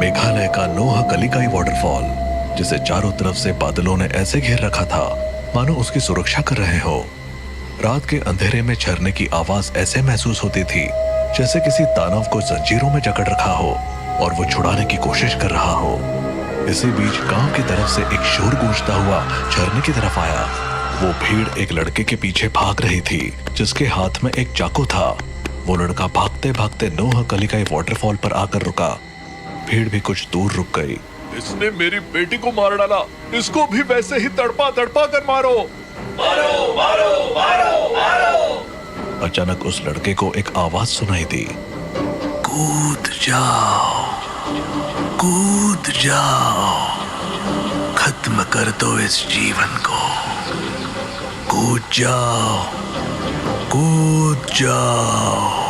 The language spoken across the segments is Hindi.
मेघालय का नोहकलिकाई वाटरफॉल, जिसे चारों तरफ से बादलों ने ऐसे घेर रखा था मानो उसकी सुरक्षा कर रहे हो। रात के अंधेरे में झरने की आवाज ऐसे महसूस होती थी जैसे किसी दानव को जंजीरों में जकड़ रखा हो और वो छुड़ाने की कोशिश कर रहा हो। इसी बीच गांव की तरफ से एक शोर गूंजता हुआ झरने की तरफ आया। वो भीड़ एक लड़के के पीछे भाग रही थी जिसके हाथ में एक चाकू था। वो लड़का भागते भागते नोहकलिकाई वाटरफॉल पर आकर रुका। भीड़ भी कुछ दूर रुक गई। इसने मेरी बेटी को मार डाला, इसको भी वैसे ही तड़पा तड़पा कर मारो। मारो मारो मारो मारो। अचानक उस लड़के को एक आवाज सुनाई दी, कूद जाओ, कूद जाओ, खत्म कर दो इस जीवन को, कूद जाओ, कूद जाओ।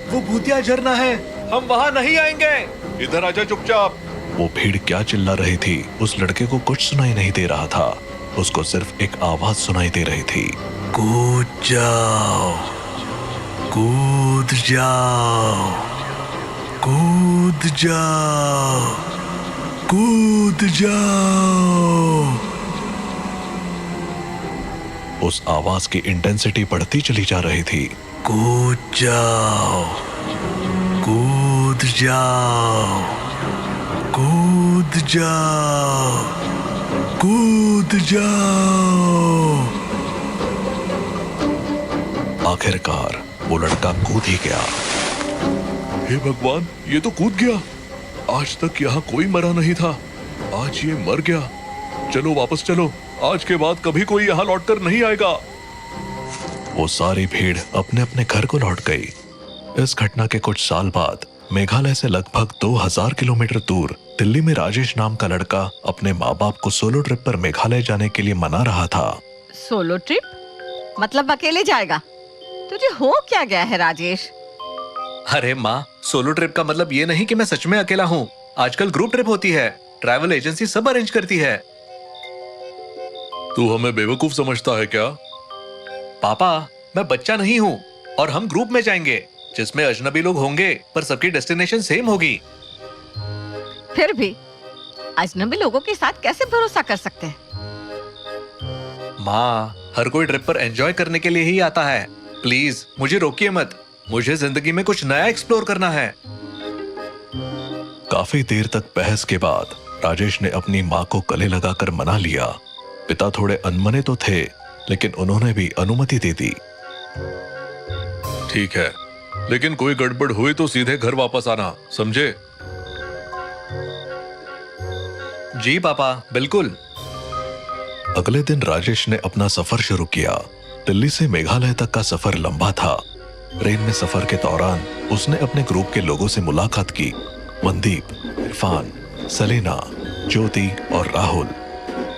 वो भूतिया झरना है, हम वहाँ नहीं आएंगे। इधर आजा चुपचाप। वो भीड़ क्या चिल्ला रही थी उस लड़के को कुछ सुनाई नहीं दे रहा था। उसको सिर्फ एक आवाज सुनाई दे रही थी, कूद जाओ, कूद जाओ, कूद जाओ, कूद जाओ। उस आवाज की इंटेंसिटी बढ़ती चली जा रही थी। कूद जाओ, कूद जाओ, कूद जाओ, कूद जाओ। आखिरकार वो लड़का कूद ही गया। हे भगवान, ये तो कूद गया। आज तक यहाँ कोई मरा नहीं था, आज ये मर गया। चलो वापस चलो, आज के बाद कभी कोई यहाँ लौटकर नहीं आएगा। वो सारी भीड़ अपने अपने घर को लौट गई। इस घटना के कुछ साल बाद मेघालय से लगभग 2000 किलोमीटर दूर दिल्ली में राजेश नाम का लड़का अपने माँ बाप को सोलो ट्रिप पर मेघालय जाने के लिए मना रहा था। सोलो ट्रिप मतलब अकेले जाएगा? तुझे हो क्या गया है राजेश? अरे माँ, सोलो ट्रिप का मतलब ये नहीं कि मैं सच में अकेला हूँ। आजकल ग्रुप ट्रिप होती है, ट्रैवल एजेंसी सब अरेंज करती है। तू हमें बेवकूफ समझता है क्या? पापा, मैं बच्चा नहीं हूँ और हम ग्रुप में जाएंगे जिसमें अजनबी लोग होंगे पर सबकी डेस्टिनेशन सेम होगी। फिर भी अजनबी लोगों के साथ कैसे भरोसा कर सकते हैं? माँ, हर कोई ट्रिप पर एंजॉय करने के लिए ही आता है। प्लीज मुझे रोकिए मत, मुझे जिंदगी में कुछ नया एक्सप्लोर करना है। काफी देर तक बहस के बाद राजेश ने अपनी माँ को गले लगाकर मना लिया। पिता थोड़े अनमने तो थे, लेकिन उन्होंने भी अनुमति दे दी। ठीक है, लेकिन कोई गड़बड़ हुई तो सीधे घर वापस आना, समझे? जी पापा, बिल्कुल। अगले दिन राजेश ने अपना सफर शुरू किया। दिल्ली से मेघालय तक का सफर लंबा था। ट्रेन में सफर के दौरान उसने अपने ग्रुप के लोगों से मुलाकात की। मनदीप, इरफान, सलीना, ज्योति और राहुल।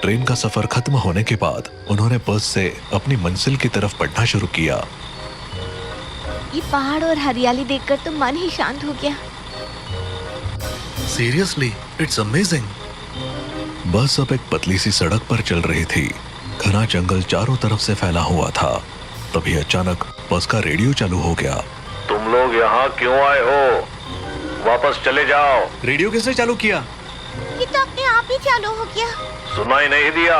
ट्रेन का सफर खत्म होने के बाद उन्होंने बस से अपनी मंजिल की तरफ बढ़ना शुरू किया। ये पहाड़ और हरियाली देखकर तो मन ही शांत हो गया। Seriously, it's amazing. बस अब एक पतली सी सड़क पर चल रही थी। घना जंगल चारों तरफ से फैला हुआ था। तभी अचानक बस का रेडियो चालू हो गया। तुम लोग यहाँ क्यों आए हो? वापस चले जाओ। रेडियो किसने चालू किया? ये तो अपने आप ही चालू हो गया। सुनाई नहीं दिया?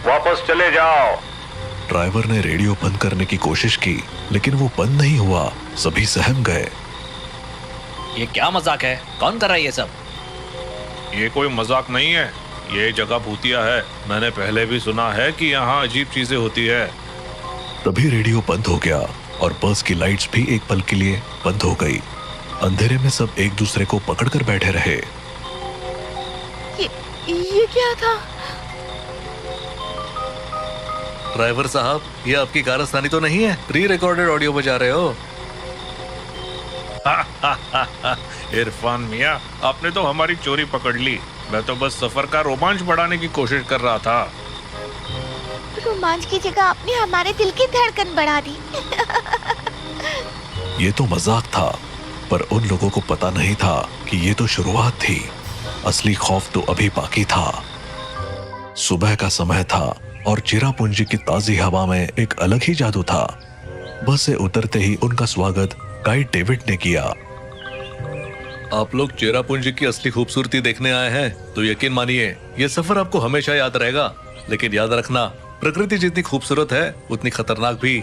वापस चले जाओ। ड्राइवर ने रेडियो बंद करने की कोशिश की, लेकिन वो बंद नहीं हुआ। सभी सहम गए। ये क्या मजाक है? कौन कर रहा है ये सब? ये कोई मजाक नहीं है, ये जगह भूतिया है। मैंने पहले भी सुना है कि यहाँ अजीब चीजें होती है। तभी रेडियो बंद हो गया और बस की लाइट्स भी एक पल के लिए बंद हो गई। अंधेरे में सब एक दूसरे को पकड़कर बैठे रहे। ये क्या था? ड्राइवर साहब, ये आपकी कारस्तानी तो नहीं है? प्री रिकॉर्डेड ऑडियो बजा रहे हो? इरफान मियाँ, आपने तो हमारी चोरी पकड़ ली। मैं तो बस सफर का रोमांच बढ़ाने की कोशिश कर रहा था। रोमांच की जगह आपने हमारे दिल की धड़कन बढ़ा दी। ये तो मजाक था, पर उन लोगों को पता नहीं था कि ये तो शुरुआत थी। असली खौफ तो अभी बाकी था। सुबह का समय था और चिरापुंजी की ताजी हवा में एक अलग ही जादू था। बस से उतरते ही उनका स्वागत गाइड डेविड ने किया। आप लोग चेरापूंजी की असली खूबसूरती देखने आए हैं तो यकीन मानिए ये सफर आपको हमेशा याद रहेगा। लेकिन याद रखना, प्रकृति जितनी खूबसूरत है उतनी खतरनाक भी।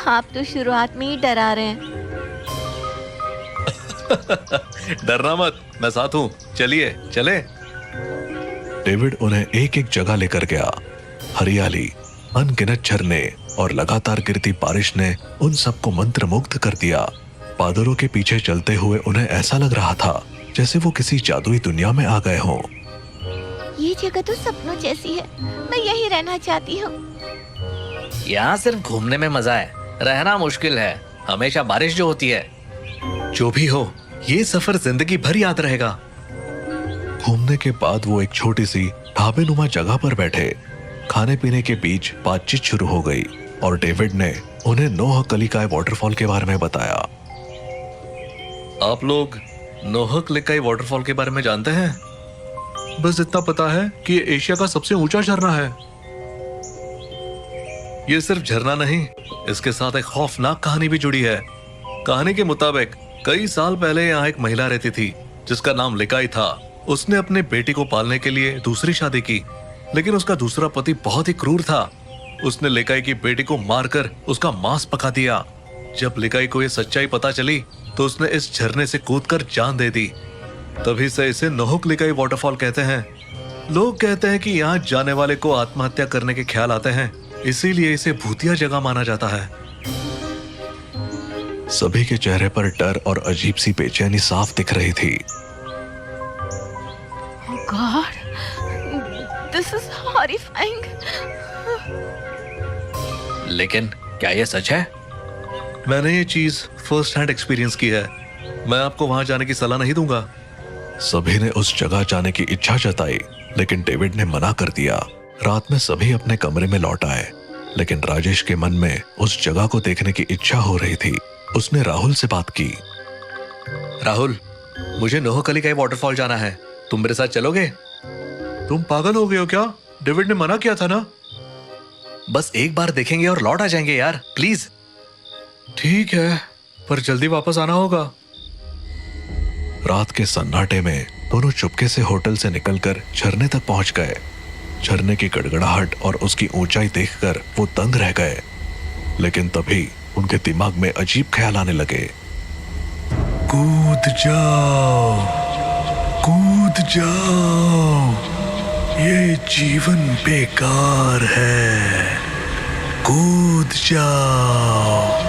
आप तो शुरुआत में ही डरा रहे हैं। डरना मत, मैं साथ हूँ, चलिए चले। डेविड उन्हें एक एक जगह लेकर गया। हरियाली, अनगिनत झरने और लगातार गिरती बारिश ने उन सबको मंत्रमुग्ध कर दिया। बादलों के पीछे चलते हुए उन्हें ऐसा लग रहा था जैसे वो किसी जादुई दुनिया में आ गए हों। ये जगह तो सपनों जैसी है, मैं यही रहना चाहती हूँ। यहाँ सिर्फ घूमने में मजा है, रहना मुश्किल है। हमेशा बारिश जो होती है। जो भी हो, ये सफर जिंदगी भर याद रहेगा। घूमने के बाद वो एक छोटी सी ढाबेनुमा जगह पर बैठे। खाने पीने के बीच बातचीत शुरू हो गई और डेविड ने उन्हें नोह कलिकाई वाटरफॉल के बारे में बताया। आप लोग नोह कलिकाई वाटरफॉल के बारे में जानते हैं? बस इतना पता है कि ये एशिया का सबसे ऊंचा झरना है। ये सिर्फ झरना नहीं, इसके साथ एक खौफनाक कहानी भी जुड़ी है। कहानी के मुताबिक कई साल पहले यहाँ एक महिला रहती थी जिसका नाम लिकाई था। उसने अपने बेटी को पालने के लिए दूसरी शादी की, लेकिन उसका दूसरा पति बहुत ही क्रूर था। उसने लिकाई की बेटी को मारकर उसका मांस पका दिया। जब लिकाई को ये सच्चाई पता चली तो उसने इस झरने से कूदकर जान दे दी। तभी से इसे नोह कलिकाई वाटरफॉल कहते हैं। लोग कहते हैं कि यहाँ जाने वाले को आत्महत्या करने के ख्याल आते हैं, इसीलिए इसे भूतिया जगह माना जाता है। सभी के चेहरे पर डर और अजीब सी बेचैनी साफ दिख रही थी। God, this is horrifying. लेकिन क्या ये सच है? मैंने ये चीज फर्स्ट हैंड एक्सपीरियंस की है। मैं आपको वहां जाने की सलाह नहीं दूंगा। सभी ने उस जगह जाने की इच्छा जताई, लेकिन डेविड ने मना कर दिया। रात में सभी अपने कमरे में लौट आए, लेकिन राजेश के मन में उस जगह को देखने की इच्छा हो रही थी। उसने राहुल से बात की। राहुल, मुझे नोह कलिकाई वाटरफॉल जाना है, तुम मेरे साथ चलोगे? तुम पागल हो गए हो क्या? डेविड ने मना किया था ना। बस एक बार देखेंगे और लौट आ जाएंगे यार, प्लीज। ठीक है, पर जल्दी वापस आना होगा। रात के सन्नाटे में दोनों चुपके से होटल से निकलकर झरने तक पहुंच गए। झरने की गड़गड़ाहट और उसकी ऊंचाई देखकर वो दंग रह गए, लेकिन तभी उनके दिमाग में अजीब ख्याल आने लगे। कूद जाओ, कूद जाओ, ये जीवन बेकार है, कूद जाओ।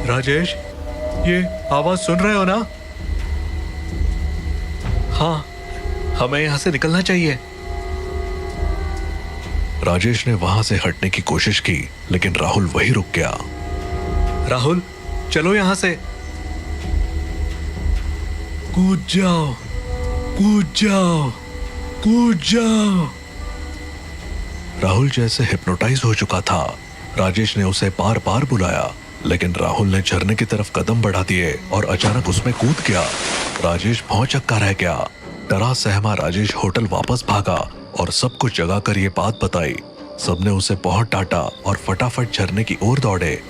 राजेश, ये आवाज सुन रहे हो ना? हाँ, हमें यहाँ से निकलना चाहिए। राजेश ने वहां से हटने की कोशिश की, लेकिन राहुल वहीं रुक गया। राहुल, चलो यहाँ से। कूद जाओ, कूद जाओ, कूद जाओ। राहुल जैसे हिप्नोटाइज हो चुका था। राजेश ने उसे बार बार बुलाया, लेकिन राहुल ने झरने की तरफ कदम बढ़ा दिए और अचानक उसमें कूद गया। राजेश भौंचक्का रह गया। डरा सहमा राजेश होटल वापस भागा और सबको जगाकर ये बात बताई। सबने उसे बहुत डांटा और फटाफट झरने की ओर दौड़े।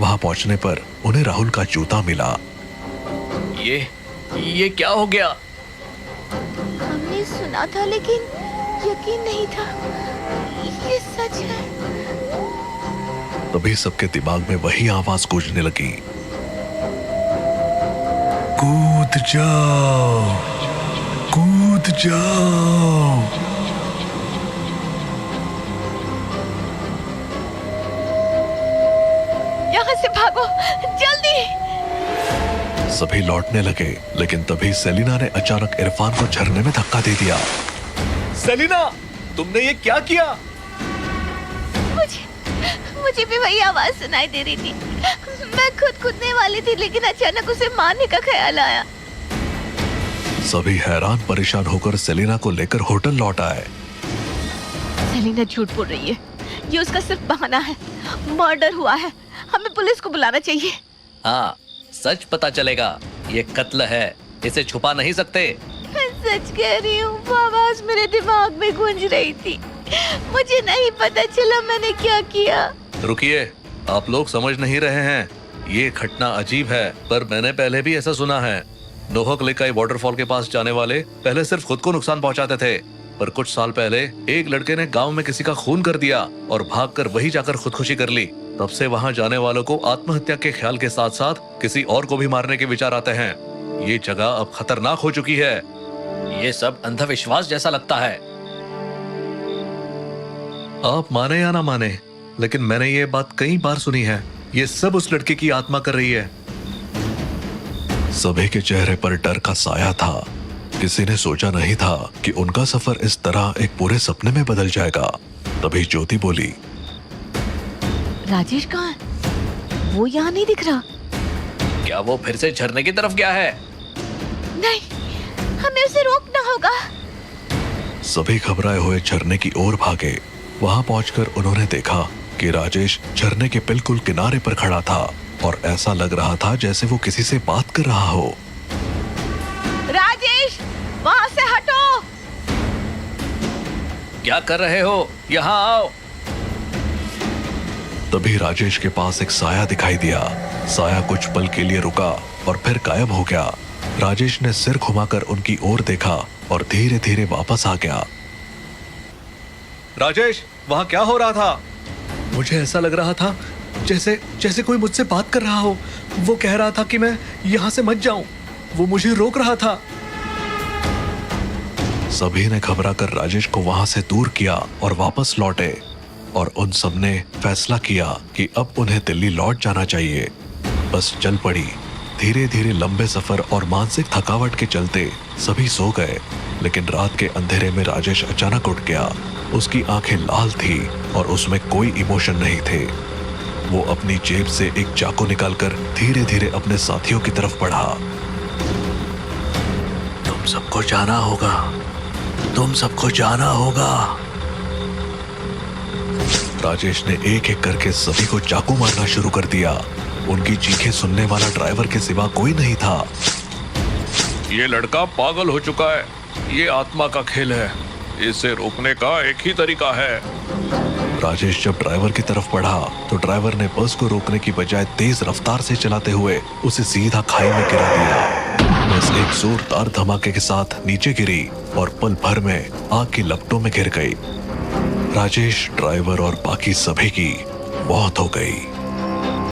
वहां पहुंचने पर उन्हें राहुल का जूता मिला। ये क्या हो गया? हमने सुना था लेकिन यकीन नहीं था, ये सच है। तभी सबके दिमाग में वही आवाज गूंजने लगी। कूद जाओ, कूद जाओ। यहाँ से भागो, जल्दी। सभी लौटने लगे, लेकिन तभी सेलिना ने अचानक इरफान को झरने में धक्का दे दिया। सेलिना, तुमने ये क्या किया? मुझे भी वही आवाज सुनाई दे रही थी। मैं खुद कूदने वाली थी, लेकिन अचानक उसे मारने का ख्याल आया। सभी हैरान परेशान होकर सेलिना को लेकर होटल लौट आए। सेलिना झूठ बोल रही है, ये उसका सिर्फ बहाना है। मर्डर हुआ है, हमें पुलिस को बुलाना चाहिए। हाँ, सच पता चलेगा। ये कत्ल है, इसे छुपा नहीं सकते। मैं सच कह रही हूँ, वो आवाज मेरे दिमाग में गूंज रही थी। मुझे नहीं पता चला मैंने क्या किया। रुकिए, आप लोग समझ नहीं रहे हैं। ये घटना अजीब है, पर मैंने पहले भी ऐसा सुना है। नोहक लेकाई वाटरफॉल के पास जाने वाले पहले सिर्फ खुद को नुकसान पहुंचाते थे, पर कुछ साल पहले एक लड़के ने गांव में किसी का खून कर दिया और भागकर वही जाकर खुदकुशी कर ली। तब से वहां जाने वालों को आत्महत्या के ख्याल के साथ साथ किसी और को भी मारने के विचार आते हैं। ये जगह अब खतरनाक हो चुकी है। ये सब अंधविश्वास जैसा लगता है। आप माने या ना माने, लेकिन मैंने ये बात कई बार सुनी है। ये सब उस लड़के की आत्मा कर रही है। सभी के चेहरे पर डर का साया था। किसी ने सोचा नहीं था कि उनका सफर इस तरह एक पूरे सपने में बदल जाएगा। तभी ज्योति बोली, राजेश कहाँ है? वो यहाँ नहीं दिख रहा। क्या वो फिर से झरने की तरफ गया है? नहीं, हमें उसे रोकना होगा। सभी घबराए हुए झरने की ओर भागे। वहां पहुंचकर उन्होंने देखा कि राजेश झरने के बिल्कुल किनारे पर खड़ा था और ऐसा लग रहा था जैसे वो किसी से बात कर रहा हो। राजेश, वहां से हटो। क्या कर रहे हो? यहाँ आओ। तभी राजेश के पास एक साया दिखाई दिया। साया कुछ पल के लिए रुका और फिर गायब हो गया। राजेश ने सिर घुमाकर उनकी ओर देखा और धीरे धीरे वापस आ गया। राजेश, वहां क्या हो रहा था? मुझे ऐसा लग रहा था जैसे जैसे कोई मुझसे बात कर रहा हो। वो कह रहा था कि मैं यहाँ से मत जाऊं। वो मुझे रोक रहा था। सभी ने घबराकर राजेश को वहां से दूर किया और वापस लौटे, और उन सब ने फैसला किया कि अब उन्हें दिल्ली लौट जाना चाहिए। बस चल पड़ी। धीरे धीरे लंबे सफर और मानसिक थकावट के चलते सभी सो गए। लेकिन रात के अंधेरे में राजेश अचानक उठ गया। उसकी आंखें लाल थी और उसमें कोई इमोशन नहीं थे। वो अपनी जेब से एक चाकू निकालकर धीरे धीरे अपने साथियों की तरफ बढ़ा। तुम सबको जाना होगा, तुम सबको जाना होगा। राजेश ने एक एक करके सभी को चाकू मारना शुरू कर दिया। उनकी चीखें सुनने वाला ड्राइवर के सिवा कोई नहीं था। ये लड़का पागल हो चुका है। ये आत्मा का खेल है। इसे रोकने का एक ही तरीका है। राजेश जब ड्राइवर की तरफ बढ़ा तो ड्राइवर ने बस को रोकने की बजाय तेज रफ्तार से चलाते हुए उसे सीधा खाई में गिरा दिया। बस एक जोरदार धमाके के साथ नीचे गिरी और पल भर में आग की लपटों में गिर गई। राजेश, ड्राइवर और बाकी सभी की मौत हो गई।